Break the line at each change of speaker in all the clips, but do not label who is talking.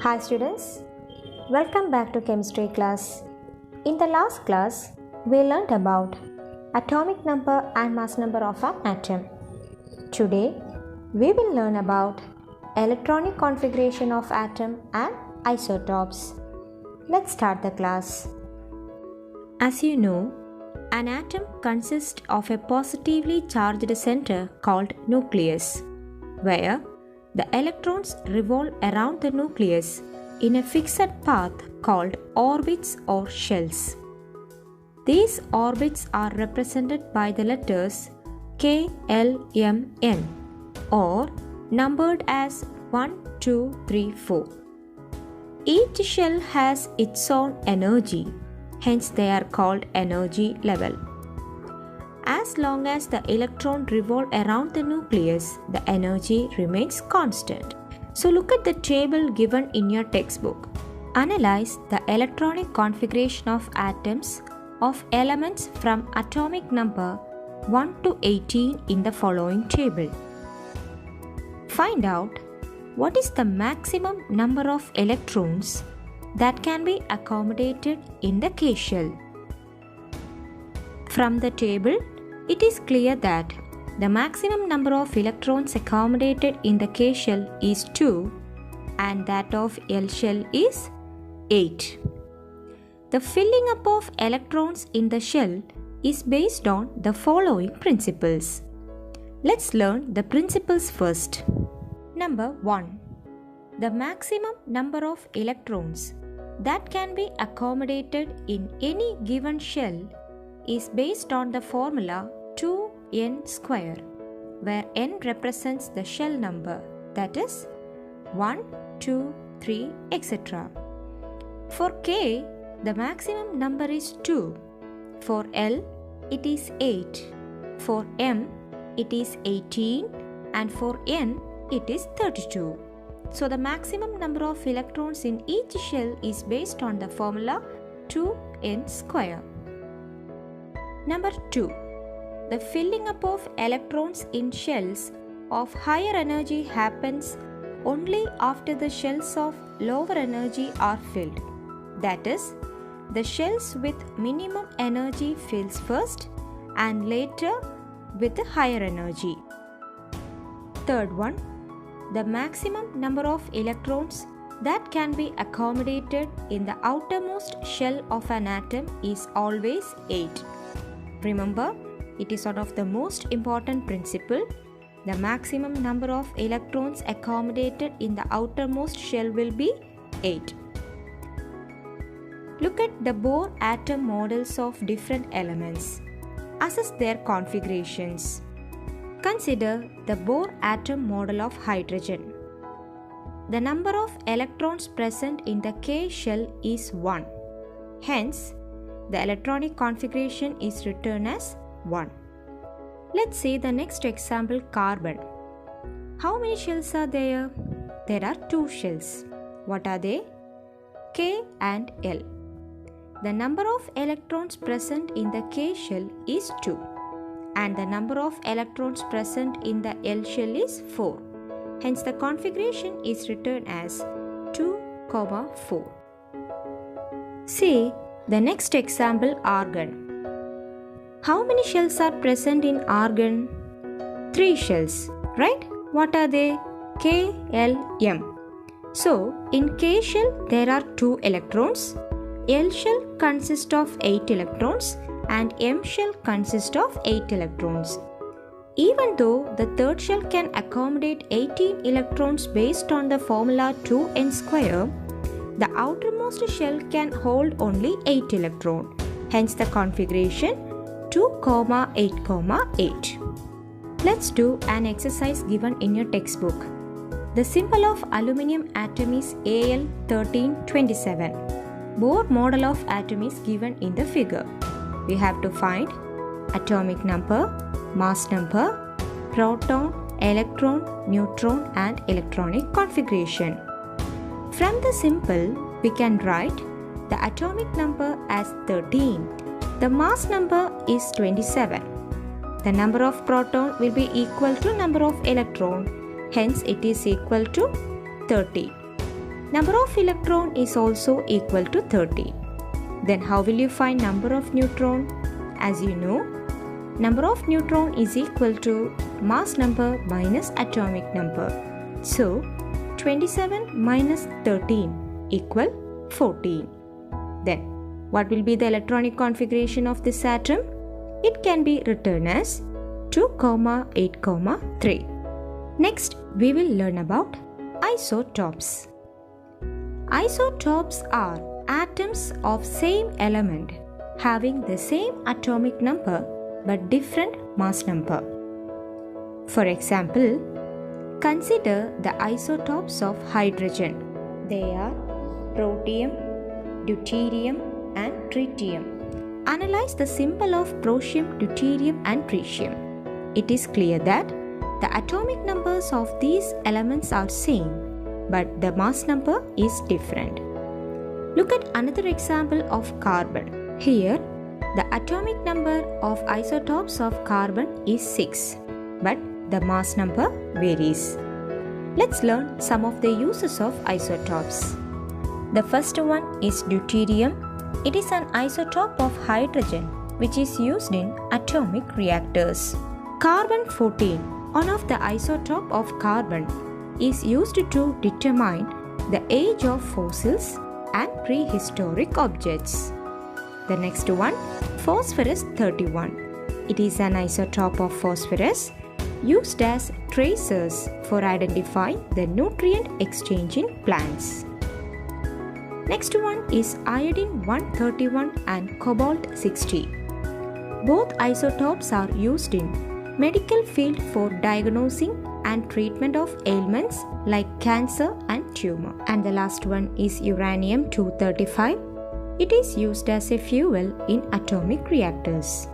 Hi students, welcome back to chemistry class. In the last class, we learned about atomic number and mass number of an atom. Today, we will learn about electronic configuration of atom and isotopes. Let's start the class. As you know, an atom consists of a positively charged center called nucleus, where the electrons revolve around the nucleus in a fixed path called orbits or shells. These orbits are represented by the letters K, L, M, N or numbered as 1, 2, 3, 4. Each shell has its own energy, hence they are called energy level. As long as the electron revolves around the nucleus, the energy remains constant. So look at the table given in your textbook. Analyze the electronic configuration of atoms of elements from atomic number 1 to 18 in the following table. Find out what is the maximum number of electrons that can be accommodated in the K shell. From the table, it is clear that the maximum number of electrons accommodated in the K shell is 2 and that of L shell is 8. The filling up of electrons in the shell is based on the following principles. Let's learn the principles first. Number 1. The maximum number of electrons that can be accommodated in any given shell is based on the formula 2n square, where n represents the shell number, that is 1, 2, 3, etc. For K, the maximum number is 2. For L, it is 8. For M, it is 18. And for N, it is 32. So the maximum number of electrons in each shell is based on the formula 2n square. Number 2. The filling up of electrons in shells of higher energy happens only after the shells of lower energy are filled. That is, the shells with minimum energy fills first and later with the higher energy. Third one, the maximum number of electrons that can be accommodated in the outermost shell of an atom is always 8. Remember, it is one of the most important principle. The maximum number of electrons accommodated in the outermost shell will be 8. Look at the Bohr atom models of different elements. Assess their configurations. Consider the Bohr atom model of hydrogen. The number of electrons present in the K shell is 1. Hence, the electronic configuration is written as 1. Let's see the next example, carbon. How many shells are there? There are 2 shells. What are they? K and L. The number of electrons present in the K shell is 2 and the number of electrons present in the L shell is 4. Hence the configuration is written as 2, 4. See the next example, argon. How many shells are present in argon? 3 shells, right? What are they? K, L, M. So, in K shell there are 2 electrons, L shell consists of 8 electrons and M shell consists of 8 electrons. Even though the third shell can accommodate 18 electrons based on the formula 2n square, the outermost shell can hold only 8 electrons. Hence the configuration 2, 8, 8. Let's do an exercise given in your textbook. The symbol of aluminium atom is Al1327. Bohr model of atom is given in the figure. We have to find atomic number, mass number, proton, electron, neutron and electronic configuration. From the symbol, we can write the atomic number as 13. The mass number is 27. The number of proton will be equal to number of electron. Hence, it is equal to 30. Number of electron is also equal to 30. Then how will you find number of neutron? As you know, number of neutron is equal to mass number minus atomic number. So, 27 minus 13 equal 14. Then, what will be the electronic configuration of this atom? It can be written as 2, 8, 3. Next, we will learn about isotopes. Isotopes are atoms of same element having the same atomic number but different mass number. For example, consider the isotopes of hydrogen. They are protium, deuterium and tritium. Analyze the symbol of prosium, deuterium and tritium. It is clear that the atomic numbers of these elements are same, but the mass number is different. Look at another example of carbon. Here, the atomic number of isotopes of carbon is 6, but the mass number varies. Let's learn some of the uses of isotopes. The first one is deuterium. It is an isotope of hydrogen which is used in atomic reactors. Carbon-14, one of the isotope of carbon, is used to determine the age of fossils and prehistoric objects. The next one, phosphorus-31. It is an isotope of phosphorus used as tracers for identifying the nutrient exchange in plants. Next one is iodine-131 and cobalt-60. Both isotopes are used in medical field for diagnosing and treatment of ailments like cancer and tumor. And the last one is uranium-235. It is used as a fuel in atomic reactors.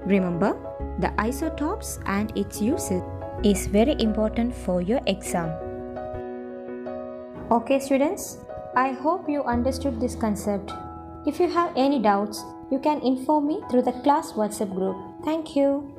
Remember, the isotopes and its uses is very important for your exam. Okay students, I hope you understood this concept. If you have any doubts, you can inform me through the class WhatsApp group. Thank you.